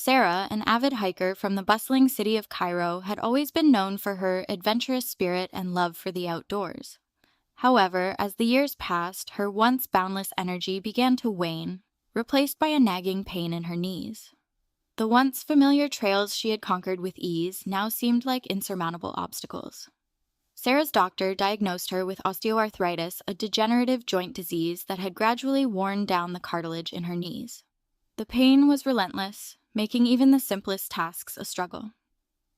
Sarah, an avid hiker from the bustling city of Cairo, had always been known for her adventurous spirit and love for the outdoors. However, as the years passed, her once boundless energy began to wane, replaced by a nagging pain in her knees. The once familiar trails she had conquered with ease now seemed like insurmountable obstacles. Sarah's doctor diagnosed her with osteoarthritis, a degenerative joint disease that had gradually worn down the cartilage in her knees. The pain was relentless, making even the simplest tasks a struggle.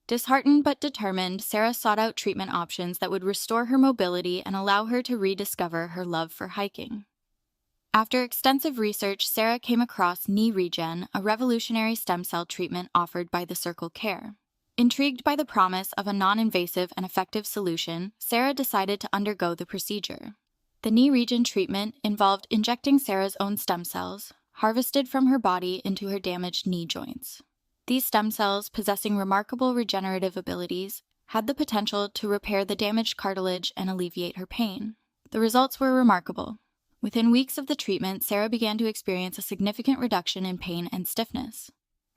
Disheartened but determined, Sarah sought out treatment options that would restore her mobility and allow her to rediscover her love for hiking. After extensive research, Sarah came across KneeReGen, a revolutionary stem cell treatment offered by the Circle Care. Intrigued by the promise of a non-invasive and effective solution, Sarah decided to undergo the procedure. The KneeReGen treatment involved injecting Sarah's own stem cells, harvested from her body, into her damaged knee joints. These stem cells, possessing remarkable regenerative abilities, had the potential to repair the damaged cartilage and alleviate her pain. The results were remarkable. Within weeks of the treatment, Sarah began to experience a significant reduction in pain and stiffness.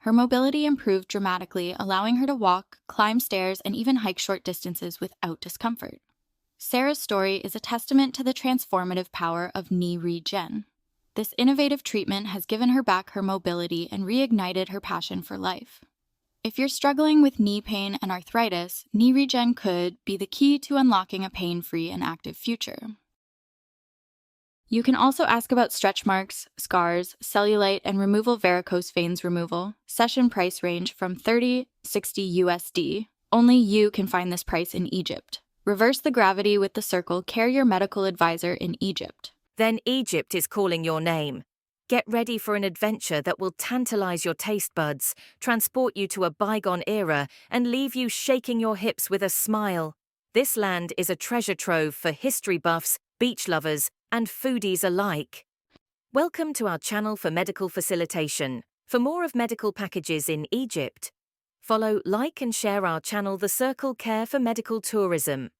Her mobility improved dramatically, allowing her to walk, climb stairs, and even hike short distances without discomfort. Sarah's story is a testament to the transformative power of KneeReGen. This innovative treatment has given her back her mobility and reignited her passion for life. If you're struggling with knee pain and arthritis, KneeReGen could be the key to unlocking a pain-free and active future. You can also ask about stretch marks, scars, cellulite, and removal varicose veins removal. Session price range from $30–60 USD. Only you can find this price in Egypt. Reverse the gravity with the Circle Care Your Medical Advisor in Egypt. Then Egypt is calling your name. Get ready for an adventure that will tantalize your taste buds, transport you to a bygone era, and leave you shaking your hips with a smile. This land is a treasure trove for history buffs, beach lovers, and foodies alike. Welcome to our channel for medical facilitation. For more of medical packages in Egypt, follow, like and share our channel The Circle Care for Medical Tourism.